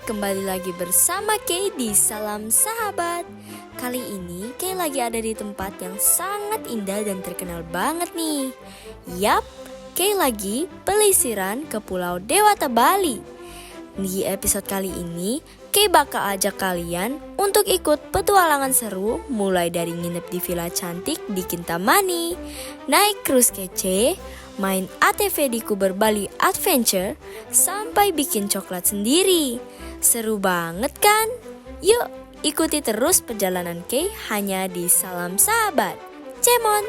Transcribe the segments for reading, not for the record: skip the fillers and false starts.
kembali lagi bersama Kay di Salam Sahabat. Kali ini Kay lagi ada di tempat yang sangat indah dan terkenal banget nih. Yap, Kay lagi pelisiran ke Pulau Dewata Bali. Di episode kali ini, Kay bakal ajak kalian untuk ikut petualangan seru mulai dari nginep di villa cantik di Kintamani, naik cruise kece, main ATV di Kuber Bali Adventure, sampai bikin coklat sendiri. Seru banget kan? Yuk, ikuti terus perjalanan Kay hanya di Salam Sahabat. Cemon!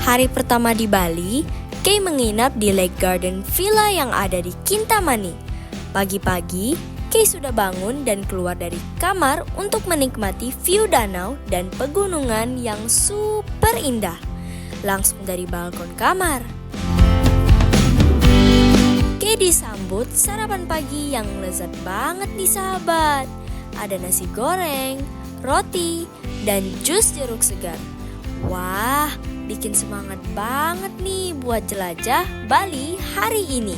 Hari pertama di Bali, Kay menginap di Lake Garden Villa yang ada di Kintamani. Pagi-pagi, Kay sudah bangun dan keluar dari kamar untuk menikmati view danau dan pegunungan yang super indah. Langsung dari balkon kamar, Kay disambut sarapan pagi yang lezat banget nih sahabat. Ada nasi goreng, roti, dan jus jeruk segar. Wah, bikin semangat banget nih buat jelajah Bali hari ini.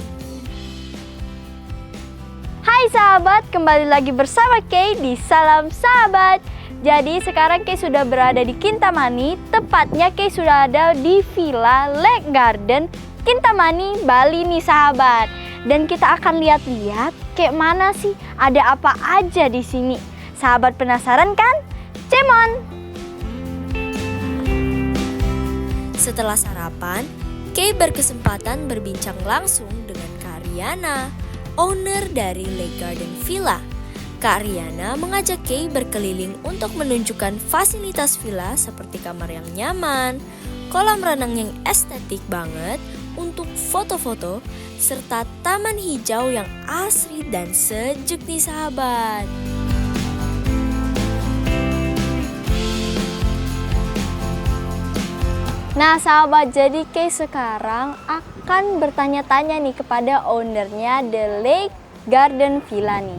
Hai sahabat, kembali lagi bersama Kay di Salam Sahabat. Jadi sekarang Kay sudah berada di Kintamani, tepatnya Kay sudah ada di Villa Lake Garden Kintamani, Bali nih sahabat. Dan kita akan lihat-lihat kayak mana sih, ada apa aja di sini. Sahabat penasaran kan? Cemon! Setelah sarapan, Kay berkesempatan berbincang langsung dengan Kak Riana, owner dari Lake Garden Villa. Kak Riana mengajak Kay berkeliling untuk menunjukkan fasilitas villa seperti kamar yang nyaman, kolam renang yang estetik banget untuk foto-foto, serta taman hijau yang asri dan sejuk nih sahabat. Nah sahabat, jadi Kay sekarang akan bertanya-tanya nih kepada ownernya The Lake Garden Villa nih.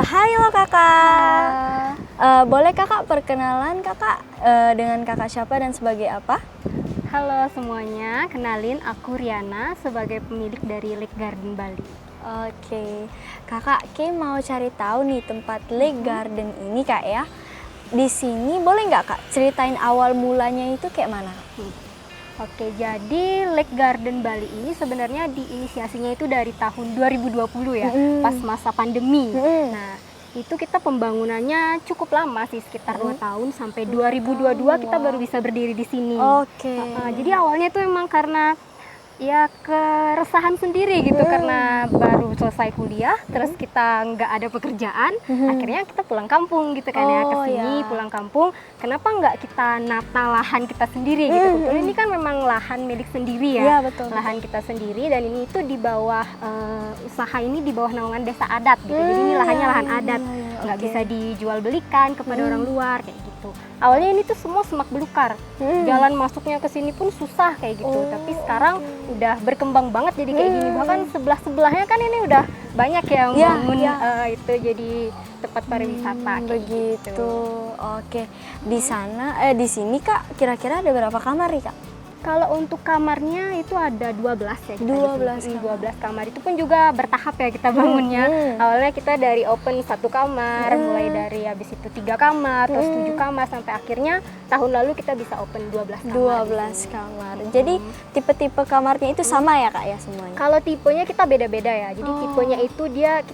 Halo kakak, boleh kakak perkenalan kakak dengan kakak siapa dan sebagai apa? Halo semuanya, kenalin aku Riana sebagai pemilik dari Lake Garden Bali. Oke, kakak Kay mau cari tahu nih tempat Lake Garden ini kak ya. Di sini boleh nggak kak ceritain awal mulanya itu kayak mana? Oke, jadi Lake Garden Bali ini sebenarnya diinisiasinya itu dari tahun 2020 ya, pas masa pandemi. Nah, itu kita pembangunannya cukup lama sih, sekitar 2 tahun sampai 2022 kita baru bisa berdiri di sini. Oke. Jadi awalnya itu emang karena ya keresahan sendiri gitu, karena baru selesai kuliah terus kita nggak ada pekerjaan, akhirnya kita pulang kampung gitu kan ya, kesini pulang kampung, kenapa nggak kita nata lahan kita sendiri gitu. Kebetulan ini kan memang lahan milik sendiri ya, betul. Lahan kita sendiri, dan ini itu di bawah usaha ini di bawah naungan desa adat gitu, jadi ini lahannya lahan adat, nggak bisa dijual belikan kepada orang luar kayak gitu. Awalnya ini tuh semua semak belukar, jalan masuknya ke sini pun susah kayak gitu. Tapi sekarang udah berkembang banget jadi kayak gini. Bahkan sebelah-sebelahnya kan ini udah banyak yang bangun itu jadi tempat pariwisata kayak begitu. gitu. Oke, di sana di sini kak kira-kira ada berapa kamar nih kak? Kalau untuk kamarnya itu ada 12 ya. 12 kamar. Itu pun juga bertahap ya kita bangunnya. Awalnya kita dari open 1 kamar, mulai dari habis itu 3 kamar, terus 7 kamar, sampai akhirnya tahun lalu kita bisa open 12 kamar. 12 kamar. Jadi tipe-tipe kamarnya itu sama ya kak ya semuanya? Kalau tipenya kita beda-beda ya. Jadi tipenya itu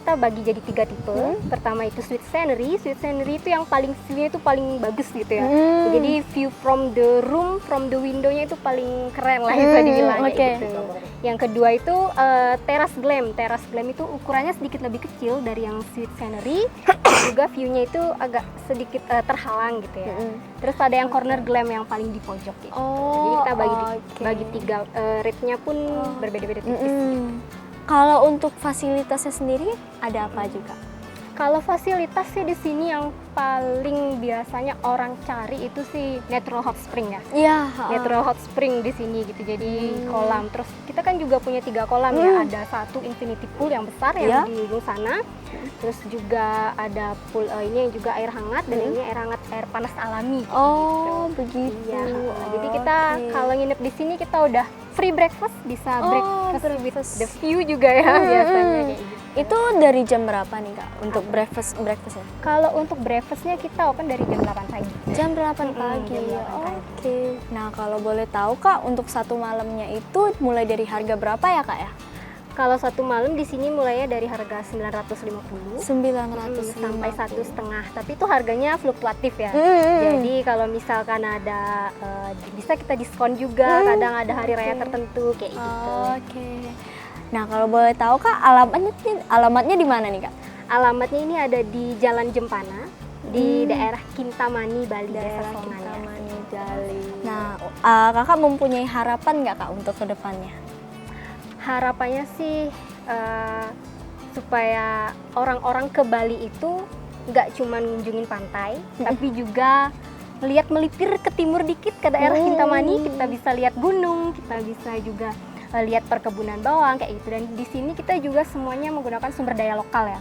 kita bagi jadi 3 tipe. Pertama itu suite scenery. Suite scenery itu yang paling view-nya itu paling bagus gitu ya. Jadi view from the room, from the window-nya itu paling keren lah bisa dibilang kayak gitu. Yang kedua itu teras glam. Teras glam itu ukurannya sedikit lebih kecil dari yang sweet scenery. Juga view-nya itu agak sedikit terhalang gitu ya. Terus ada yang corner glam yang paling di pojok gitu. Jadi kita bagi tiga, rate-nya pun berbeda-beda tipis. Kalau untuk fasilitasnya sendiri ada apa juga? Kalau fasilitas sih di sini yang paling biasanya orang cari itu sih natural hot spring ya. Iya. Natural hot spring di sini gitu. Jadi kolam. Terus kita kan juga punya 3 kolam ya. Ada satu infinity pool yang besar yang di ujung sana. Terus juga ada pool ini yang juga air hangat dan ini air panas alami. Oh, begitu. Iya. Jadi kita kalau nginep di sini kita udah free breakfast, bisa breakfast with the view juga ya biasanya kayak gitu. Itu dari jam berapa nih Kak untuk breakfastnya? Kalau untuk breakfastnya kita open dari jam 8 pagi. Jam 8 pagi. Jam 8 pagi. Oke. Nah, kalau boleh tahu Kak, untuk satu malamnya itu mulai dari harga berapa ya Kak ya? Kalau satu malam di sini mulainya dari harga 950 sampai 1,5. Tapi itu harganya fluktuatif ya. Jadi kalau misalkan ada bisa kita diskon juga, kadang ada hari raya tertentu kayak gitu. Oke. Nah, kalau boleh tahu Kak, alamatnya di mana nih Kak? Alamatnya ini ada di Jalan Jempana di daerah Kintamani, Bali. Daerah Kintamani, Bali. Nah, Kakak mempunyai harapan nggak Kak untuk kedepannya? Harapannya sih supaya orang-orang ke Bali itu nggak cuma ngunjungin pantai, tapi juga melipir ke timur dikit ke daerah Kintamani. Kita bisa lihat gunung, kita bisa juga lihat perkebunan bawang kayak gitu. Dan di sini kita juga semuanya menggunakan sumber daya lokal ya.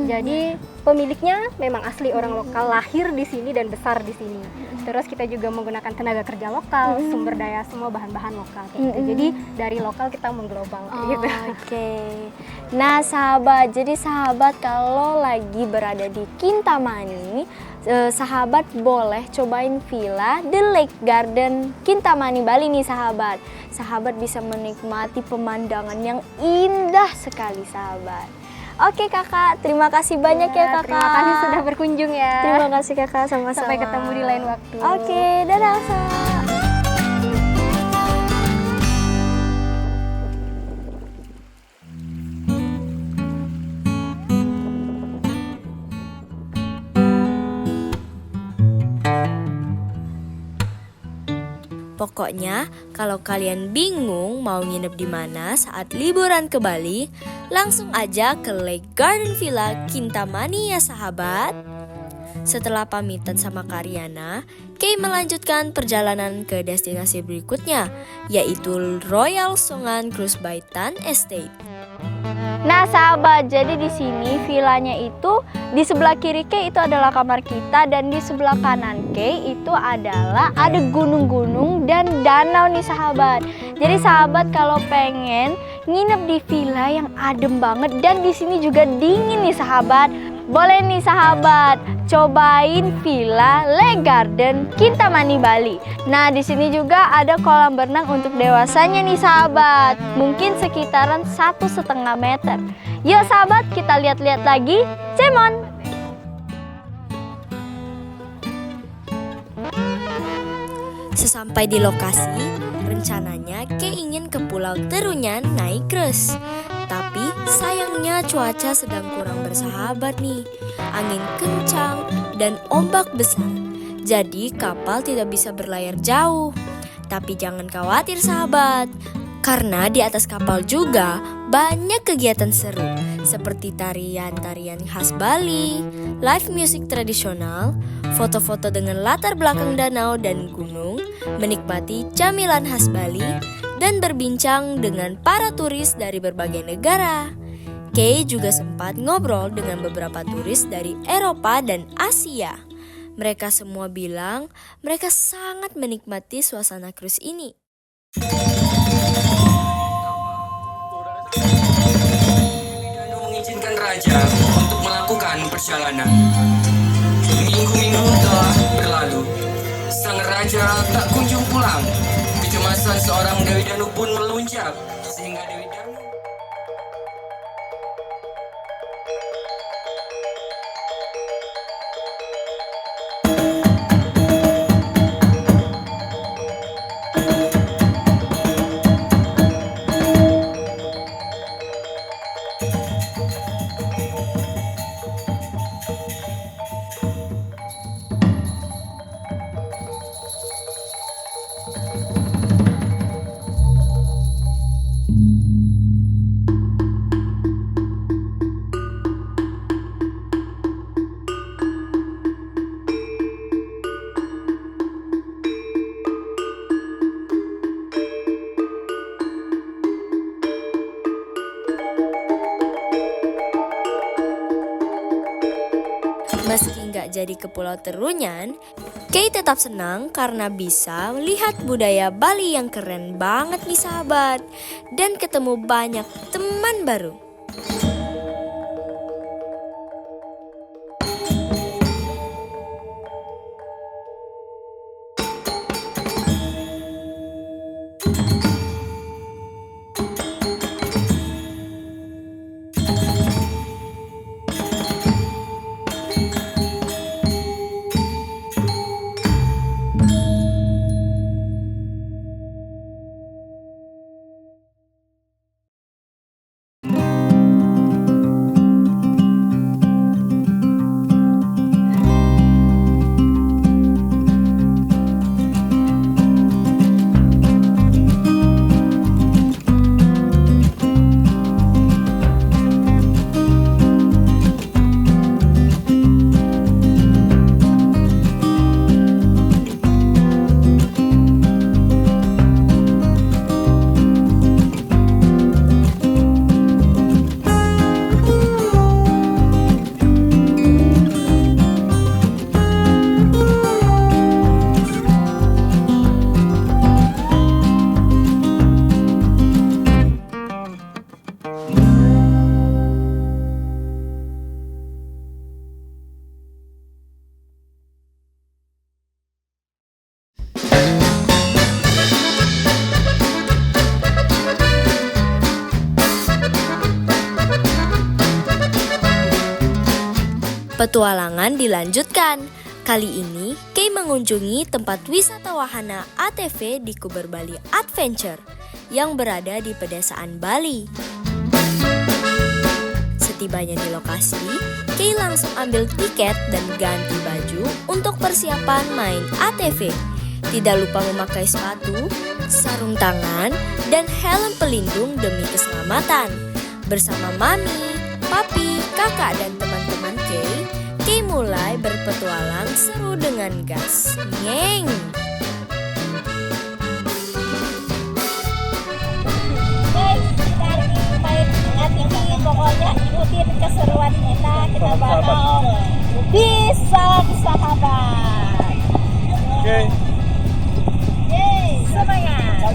Jadi pemiliknya memang asli orang lokal, lahir di sini dan besar di sini. Terus kita juga menggunakan tenaga kerja lokal, sumber daya semua bahan-bahan lokal kayak gitu. Jadi dari lokal kita mengglobal kayak gitu. Oke. Nah, sahabat kalau lagi berada di Kintamani, sahabat boleh cobain villa The Lake Garden Kintamani Bali nih sahabat. Sahabat bisa menikmati pemandangan yang indah sekali sahabat. Oke Kakak, terima kasih banyak ya Kakak. Terima kasih sudah berkunjung ya. Terima kasih Kakak, sama-sama. Sampai ketemu di lain waktu. Oke, dadah Kak. Pokoknya, kalau kalian bingung mau nginep di mana saat liburan ke Bali, langsung aja ke Lake Garden Villa Kintamani ya sahabat. Setelah pamitan sama Karyana, Kay melanjutkan perjalanan ke destinasi berikutnya, yaitu Royal Songan Cruise by Tan Estate. Nah sahabat, jadi di sini villanya itu di sebelah kiri Kay itu adalah kamar kita dan di sebelah kanan Kay itu adalah ada gunung-gunung dan danau nih sahabat. Jadi sahabat kalau pengen nginep di villa yang adem banget dan di sini juga dingin nih sahabat, boleh nih sahabat cobain villa Lake Garden Kintamani Bali. Nah di sini juga ada kolam berenang untuk dewasanya nih sahabat, mungkin sekitaran 1,5 meter. Yuk sahabat kita lihat-lihat lagi, Cemon. Sesampai di lokasi, rencananya Kay ingin ke Pulau Terunyan naik cruise. Tapi sayangnya cuaca sedang kurang bersahabat nih. Angin kencang dan ombak besar. Jadi kapal tidak bisa berlayar jauh. Tapi jangan khawatir sahabat, karena di atas kapal juga banyak kegiatan seru seperti tarian-tarian khas Bali, live music tradisional, foto-foto dengan latar belakang danau dan gunung, menikmati camilan khas Bali, dan berbincang dengan para turis dari berbagai negara. Kay juga sempat ngobrol dengan beberapa turis dari Eropa dan Asia. Mereka semua bilang mereka sangat menikmati suasana cruise ini. Mengizinkan raja untuk melakukan perjalanan. Minggu-minggu telah berlalu. Sang raja tak kunjung pulang. Kecemasan seorang Dewi Danu pun melunjak sehingga Dewi Danu Meski nggak jadi ke Pulau Terunyan, Kay tetap senang karena bisa melihat budaya Bali yang keren banget nih sahabat, dan ketemu banyak teman baru. Petualangan dilanjutkan. Kali ini, Kay mengunjungi tempat wisata wahana ATV di Kuber Bali Adventure yang berada di pedesaan Bali. Setibanya di lokasi, Kay langsung ambil tiket dan ganti baju untuk persiapan main ATV. Tidak lupa memakai sepatu, sarung tangan, dan helm pelindung demi keselamatan. Bersama Mami, Papi, Kakak, dan teman-teman Kay mulai berpetualang seru dengan gas. Nyeng! Guys, kita lagi main ATV, pokoknya ikutin keseruan kita bakal bisa sahabat. Oke. Yeay, semangat.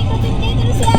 Ikutin dia terus ya.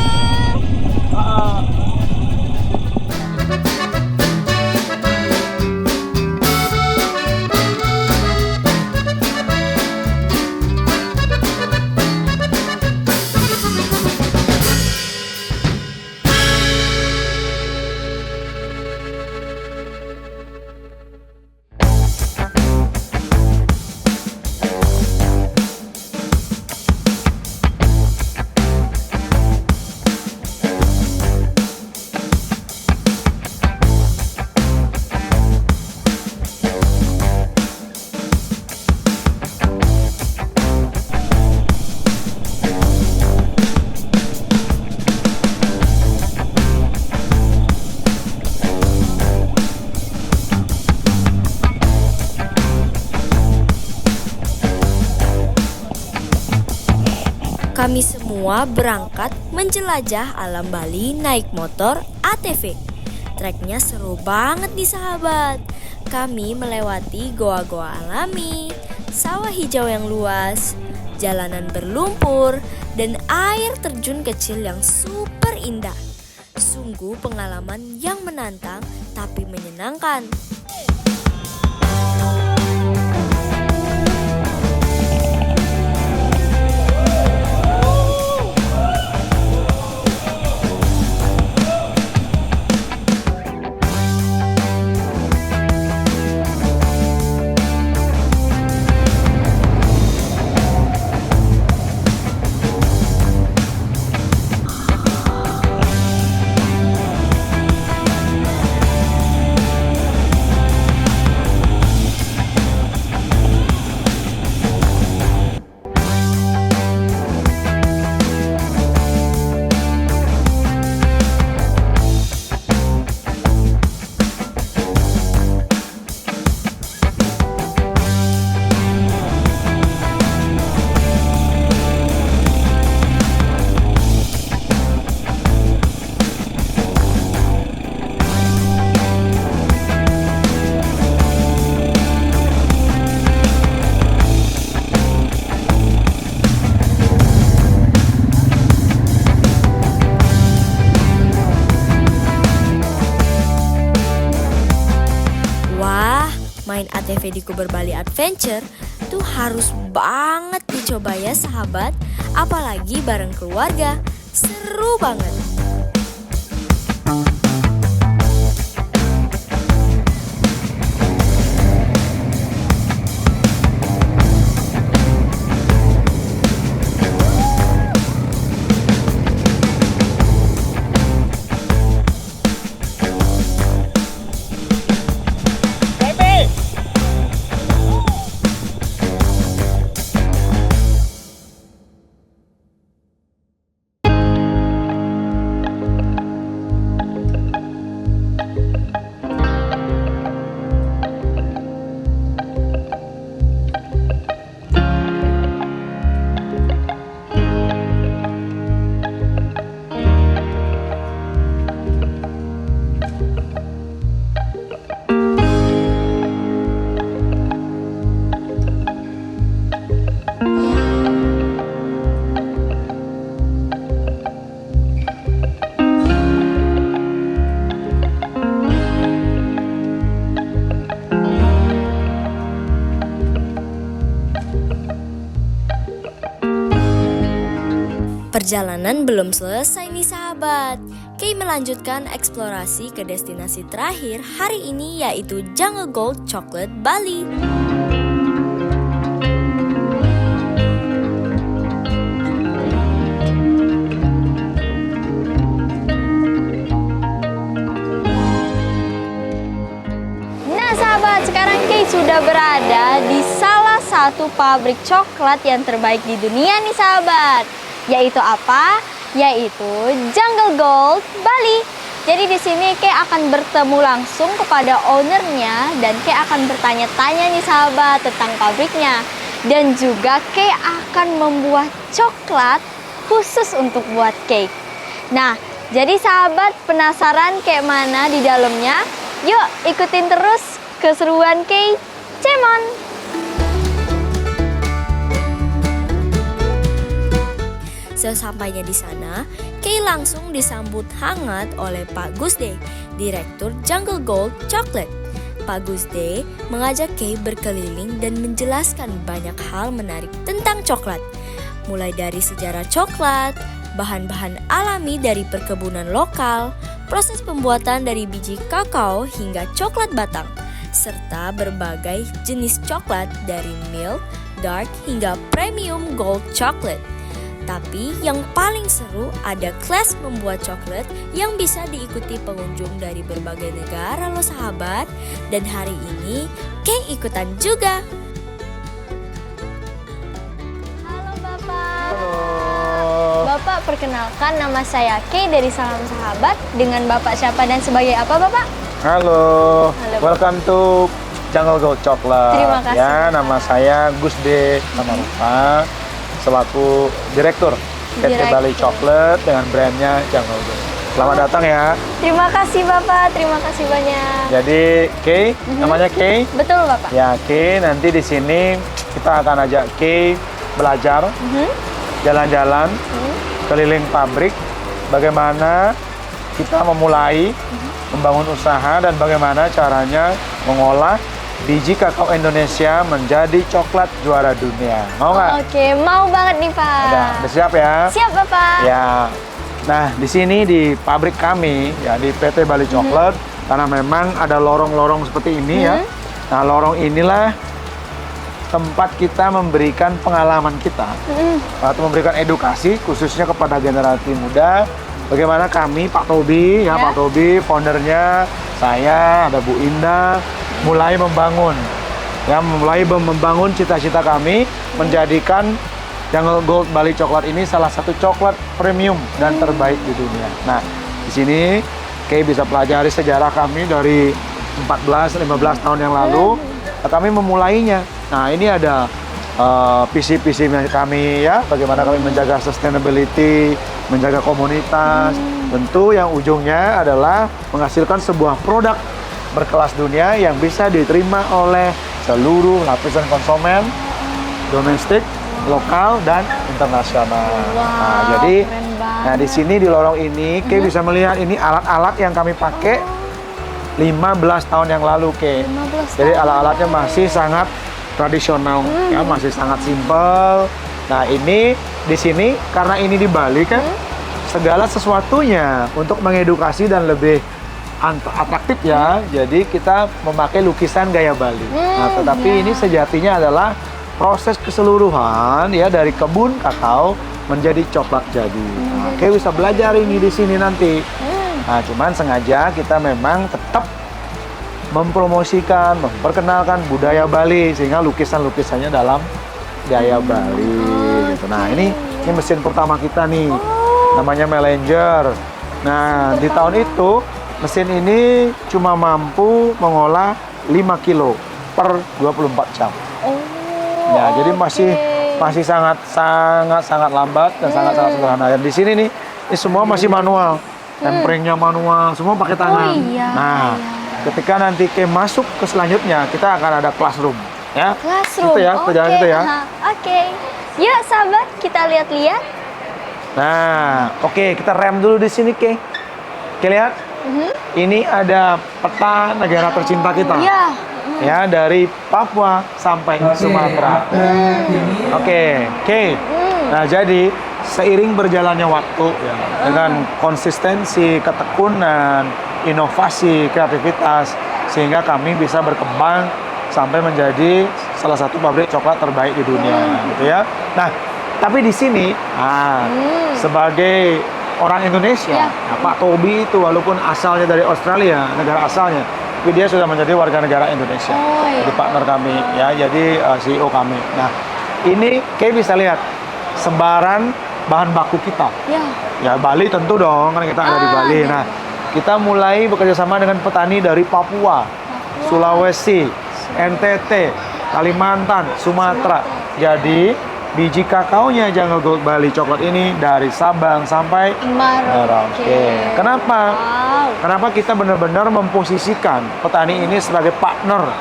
Kami semua berangkat menjelajah alam Bali naik motor ATV. Treknya seru banget nih sahabat. Kami melewati goa-goa alami, sawah hijau yang luas, jalanan berlumpur, dan air terjun kecil yang super indah. Sungguh pengalaman yang menantang tapi menyenangkan. bermain ATV di Kuber Bali Adventure tuh harus banget dicoba ya sahabat, apalagi bareng keluarga. Seru banget. Perjalanan belum selesai nih sahabat. Kay melanjutkan eksplorasi ke destinasi terakhir hari ini, yaitu Jungle Gold Chocolate Bali. Nah sahabat, sekarang Kay sudah berada di salah satu pabrik coklat yang terbaik di dunia nih sahabat. Yaitu apa? Yaitu Jungle Gold Bali. Jadi di sini Kay akan bertemu langsung kepada ownernya dan Kay akan bertanya-tanya nih sahabat tentang pabriknya. Dan juga Kay akan membuat coklat khusus untuk buat cake. Nah, jadi sahabat penasaran kayak mana di dalamnya? Yuk ikutin terus keseruan Kay Cemon. Sesampainya di sana, Kay langsung disambut hangat oleh Pak Gusde, Direktur Jungle Gold Chocolate. Pak Gusde mengajak Kay berkeliling dan menjelaskan banyak hal menarik tentang coklat. Mulai dari sejarah coklat, bahan-bahan alami dari perkebunan lokal, proses pembuatan dari biji kakao hingga coklat batang, serta berbagai jenis coklat dari milk, dark hingga premium gold chocolate. Tapi yang paling seru ada kelas membuat coklat yang bisa diikuti pengunjung dari berbagai negara loh sahabat. Dan hari ini Kay ikutan juga. Halo Bapak. Halo. Bapak perkenalkan, nama saya Kay dari Salam Sahabat. Dengan Bapak siapa dan sebagai apa Bapak? Halo. Halo. Welcome to Jungle Gold Chocolate. Terima kasih, Ya, Bapak. nama saya Gusde Manarupa, selaku Direktur PT Direktur. Bali Chocolate dengan brandnya Jungle Gold. Selamat datang ya. Terima kasih Bapak, terima kasih banyak. Jadi Kay, namanya Kay. Betul Bapak. Ya, Kay nanti di sini kita akan ajak Kay belajar, jalan-jalan, keliling pabrik, bagaimana kita memulai membangun usaha dan bagaimana caranya mengolah biji kakao Indonesia menjadi coklat juara dunia. Mau nggak? Oke, mau banget nih Pak. Udah siap ya? Siap Bapak. Ya. Nah, di sini di pabrik kami, ya di PT Bali Chocolate, karena memang ada lorong-lorong seperti ini ya. Nah, lorong inilah tempat kita memberikan pengalaman kita, atau memberikan edukasi khususnya kepada generasi muda. Bagaimana kami, Pak Tobi, ya Pak Tobi, foundernya, saya, ada Bu Indah, mulai membangun cita-cita kami menjadikan Jungle Gold Bali Coklat ini salah satu coklat premium dan terbaik di dunia. Nah, di sini Kay bisa pelajari sejarah kami dari 14-15 tahun yang lalu. Kami memulainya. Nah, ini ada visi-visi kami ya, bagaimana kami menjaga sustainability, menjaga komunitas. Tentu yang ujungnya adalah menghasilkan sebuah produk berkelas dunia yang bisa diterima oleh seluruh lapisan konsumen, domestik, lokal, dan internasional. Nah, jadi di sini di lorong ini Kay bisa melihat ini alat-alat yang kami pakai 15 tahun yang lalu, Ke. 15 Jadi tahun. alat-alatnya masih sangat tradisional, ya, masih sangat simpel. Nah, ini di sini karena ini di Bali kan segala sesuatunya untuk mengedukasi dan lebih atraktif ya. Jadi kita memakai lukisan gaya Bali. Nah, tetapi ini sejatinya adalah proses keseluruhan ya dari kebun kakao menjadi coklat jadi. Nah, Oke, bisa belajar ini di sini nanti. Nah, cuman sengaja kita memang tetap mempromosikan, memperkenalkan budaya Bali sehingga lukisan-lukisannya dalam gaya Bali gitu. Nah, ini mesin pertama kita nih. Namanya Melanger. Nah, di tahun itu mesin ini cuma mampu mengolah 5 kilo per 24 jam. Ya, jadi masih sangat lambat dan sangat sederhana. Dan di sini nih, ini semua masih manual. Tempringnya manual, semua pakai tangan. Nah, ketika nanti masuk ke selanjutnya, kita akan ada classroom, ya. Classroom. Itu ya, jalan itu ya. Oke. Yuk, sahabat, kita lihat-lihat. Nah, oke, kita rem dulu di sini, Ke. Oke, lihat. Ini ada peta negara tercinta kita. Ya. Ya, dari Papua sampai Sumatera. Oke. Nah, jadi seiring berjalannya waktu ya, dengan konsistensi, ketekunan, inovasi, kreativitas, sehingga kami bisa berkembang sampai menjadi salah satu pabrik coklat terbaik di dunia, gitu ya. Nah, tapi di sini, sebagai orang Indonesia, Pak Tobi itu walaupun asalnya dari Australia, negara asalnya, tapi dia sudah menjadi warga negara Indonesia. Jadi partner kami, ya, jadi CEO kami. Nah, ini kayak bisa lihat sebaran bahan baku kita. Ya, Bali tentu dong, kan kita ada di Bali. Nah, kita mulai bekerja sama dengan petani dari Papua, Sulawesi, NTT, Kalimantan, Sumatera. Jadi biji kakaonya Jungle Gold Bali coklat ini dari Sabang sampai Merauke. Kenapa? Kenapa kita benar-benar memposisikan petani ini sebagai partner?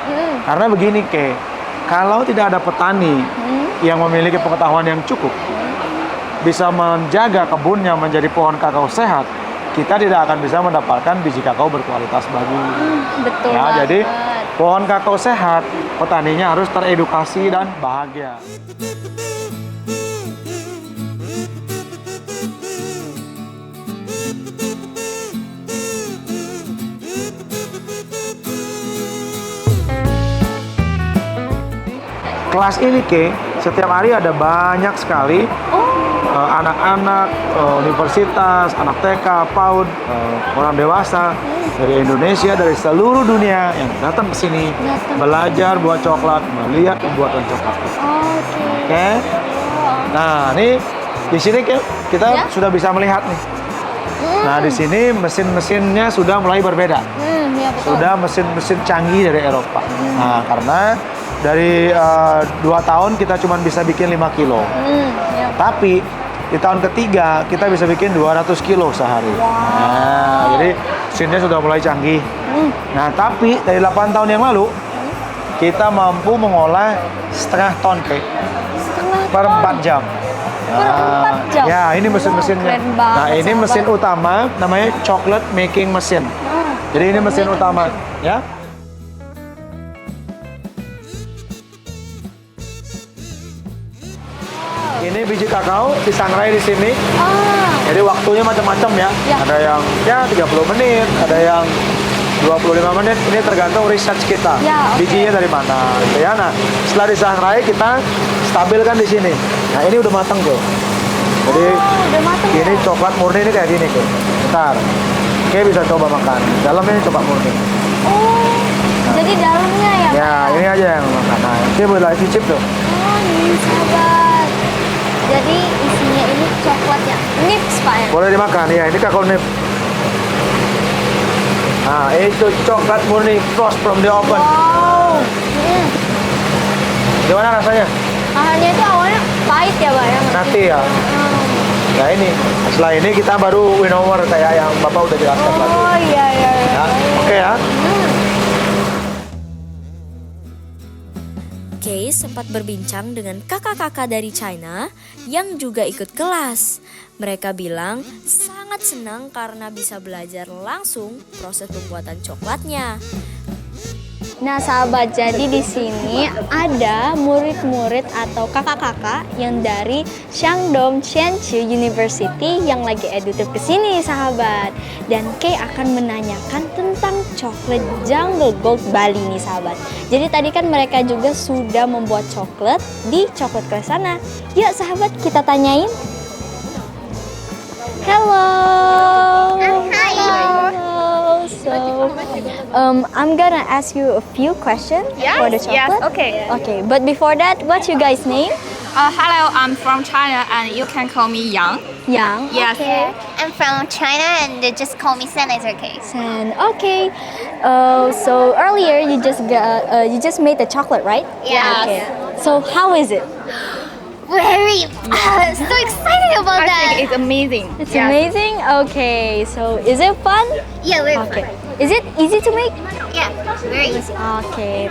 Karena begini, Ke, kalau tidak ada petani yang memiliki pengetahuan yang cukup, bisa menjaga kebunnya menjadi pohon kakao sehat, kita tidak akan bisa mendapatkan biji kakao berkualitas bagus. Betul Ya, banget. jadi pohon kakao sehat, petaninya harus teredukasi dan bahagia. Kelas ini, Ke, setiap hari ada banyak sekali anak-anak universitas, anak TK, PAUD, orang dewasa dari Indonesia, dari seluruh dunia yang datang ke sini belajar buat coklat, melihat pembuatan coklat. Oke. Nah, ini di sini, Ke, kita sudah bisa melihat nih. Nah, di sini mesin-mesinnya sudah mulai berbeda. Sudah mesin-mesin canggih dari Eropa. Nah, karena dari 2 tahun kita cuma bisa bikin 5 kilo. Tapi di tahun ketiga kita bisa bikin 200 kilo sehari. Nah, jadi mesinnya sudah mulai canggih. Nah, tapi dari 8 tahun yang lalu kita mampu mengolah setengah ton, Ke, per 4 jam. Nah, ya, ini mesin-mesinnya. Nah, ini mesin utama namanya chocolate making machine. Jadi ini mesin utama, ya. Ini biji kakao disangrai di sini. Jadi waktunya macam-macam ya. Ada yang 30 menit, ada yang 25 menit. Ini tergantung research kita. Bijinya dari mana, gitu ya. Nah, setelah disangrai kita stabilkan di sini. Nah, ini udah matang, Ke. Jadi ini coklat murni ini kayak gini, Ke. Bentar. Oke, bisa coba makan. Dalamnya ini coklat murni. Jadi dalamnya ya? Ya, ini aja yang makan. Nah, ini boleh cicip tuh. Ini sahabat. Jadi isinya ini coklatnya nips, Pak, ya? Boleh dimakan, ya. Ini kakao nib. Nah, itu coklat murni frost from the oven. Gimana rasanya? Rasanya itu awalnya pahit ya, Pak, ya? Nanti ya. Nah, ini. Setelah ini kita baru win over kayak yang Bapak udah jelaskan tadi. Iya. Ya, oke ya. Kay sempat berbincang dengan kakak-kakak dari China yang juga ikut kelas. Mereka bilang sangat senang karena bisa belajar langsung proses pembuatan coklatnya. Nah sahabat, jadi di sini ada murid-murid atau kakak-kakak yang dari Shandong Qianqiu University yang lagi edutrip ke sini sahabat. Dan Kay akan menanyakan tentang coklat Jungle Gold Bali nih sahabat. Jadi tadi kan mereka juga sudah membuat coklat di coklat kelas sana. Yuk sahabat, kita tanyain. Hello. Hello. So, I'm gonna ask you a few questions for the chocolate. Okay. Okay, but before that, what's your guys' name? Hello, I'm from China and you can call me Yang. Yang. Yes. Okay. I'm from China and they just call me Sen, it's okay. Sen. Okay. So earlier you just made the chocolate, right? Yes. Okay. So how is it? Very so excited about I that. think it's amazing. It's amazing. Okay. So is it fun? Yeah, very Okay. fun. Is it easy to make? Yeah, very easy. Okay.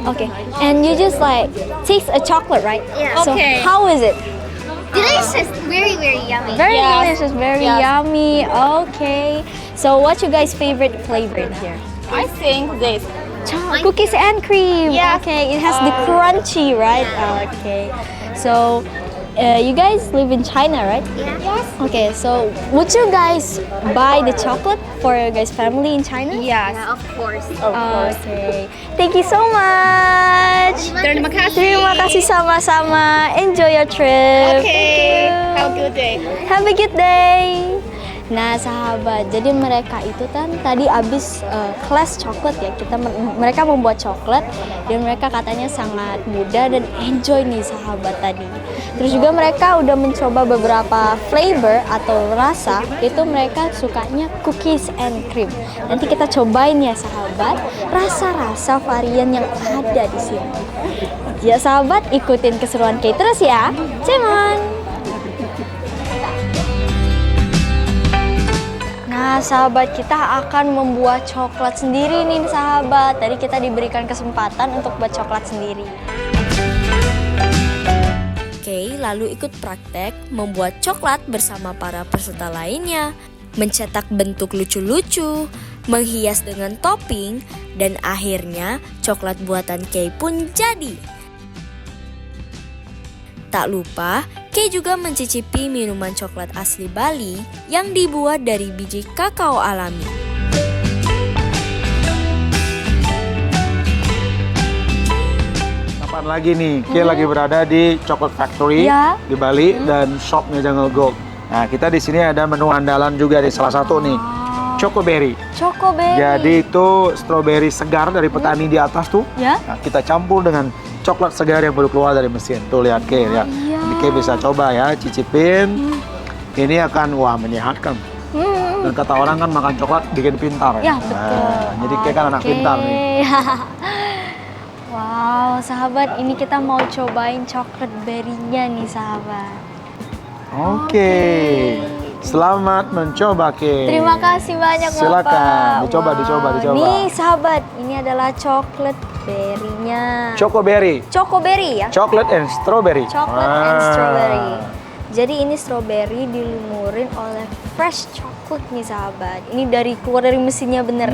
Okay. And you just like taste a chocolate, right? Yeah. So Okay. how is it? Delicious, very, very yummy. Very Yes. delicious, very Yes. yummy. Okay. So what's your guys' favorite flavor in here? I think this. Cookies and cream. Yes. Okay. It has the crunchy, right? Okay. So you guys live in China, right? Yes. Okay. So would you guys buy the chocolate for your guys' family in China? Yes. Yeah, of course. Okay. Thank you so much. Terima kasih. Terima kasih sama-sama. Enjoy your trip. Okay. Thank you. Have a good day. Have a good day. Nah sahabat, jadi mereka itu kan tadi abis kelas coklat ya, mereka membuat coklat dan mereka katanya sangat mudah dan enjoy nih sahabat tadi. Terus juga mereka udah mencoba beberapa flavor atau rasa, itu mereka sukanya cookies and cream. Nanti kita cobain ya sahabat, rasa-rasa varian yang ada di sini. Ya sahabat, ikutin keseruan Kay terus ya. Cemon. Nah sahabat, kita akan membuat coklat sendiri nih sahabat. Tadi kita diberikan kesempatan untuk buat coklat sendiri. Kay lalu ikut praktek membuat coklat bersama para peserta lainnya. Mencetak bentuk lucu-lucu, menghias dengan topping, dan akhirnya coklat buatan Kay pun jadi. Tak lupa, Kay juga mencicipi minuman coklat asli Bali yang dibuat dari biji kakao alami. Kapan lagi nih? Kay lagi berada di Chocolate Factory Ya. di Bali dan shopnya Jungle Gold. Nah, kita di sini ada menu andalan juga di salah satu nih, Choco Berry. Choco berry. Jadi itu stroberi segar dari petani di atas tuh. Ya. Nah, kita campur dengan coklat segar yang baru keluar dari mesin. Tuh lihat Kay ya. Jadi Kay bisa coba ya, cicipin. Ini akan menyehatkan. Dan kata orang kan makan coklat bikin pintar. Ya, betul. Nah, jadi Kay kan anak pintar nih. Wow, sahabat, ini kita mau cobain coklat berry-nya nih sahabat. Oke. Selamat mencoba, Kay. Terima kasih banyak Bapak. Silakan, dicoba. Nih sahabat, ini adalah coklat berry-nya. Choco Berry. Choco berry ya? Chocolate and strawberry. Coklat and strawberry. Jadi ini strawberry dilumurin oleh fresh chocolate nih sahabat. Ini keluar dari mesinnya bener.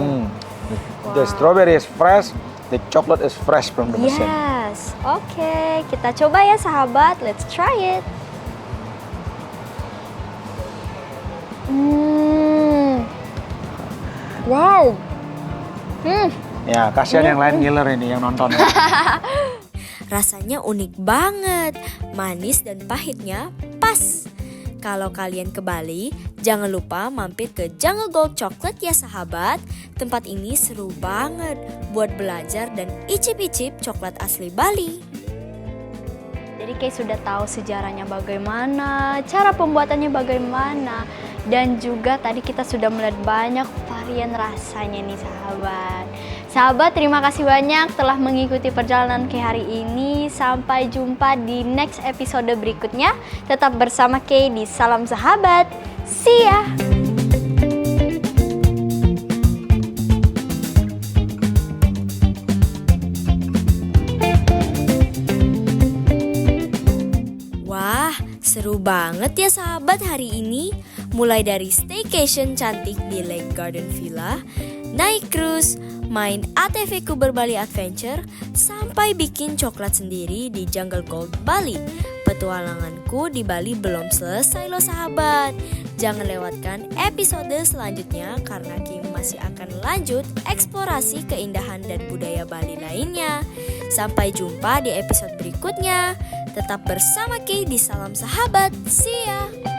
The strawberry is fresh, the chocolate is fresh from the mesin. Yes. Oke, kita coba ya sahabat. Let's try it. Wow. Ya, kasihan yang lain ngiler ini yang nonton. Rasanya unik banget, manis dan pahitnya pas. Kalau kalian ke Bali, jangan lupa mampir ke Jungle Gold Chocolate ya sahabat. Tempat ini seru banget buat belajar dan icip-icip coklat asli Bali. Jadi Kay sudah tahu sejarahnya bagaimana, cara pembuatannya bagaimana, dan juga tadi kita sudah melihat banyak varian rasanya nih sahabat. Sahabat, terima kasih banyak telah mengikuti perjalanan Kay hari ini. Sampai jumpa di next episode berikutnya. Tetap bersama Kay di Salam Sahabat. See ya! Seru banget ya sahabat hari ini. Mulai dari staycation cantik di Lake Garden Villa, naik cruise, main ATV Kuber Bali Adventure, sampai bikin coklat sendiri di Jungle Gold Bali. Petualanganku di Bali belum selesai loh sahabat. Jangan lewatkan episode selanjutnya karena Kim masih akan lanjut eksplorasi keindahan dan budaya Bali lainnya. Sampai jumpa di episode berikutnya. Tetap bersama Kay di Salam Sahabat. See ya!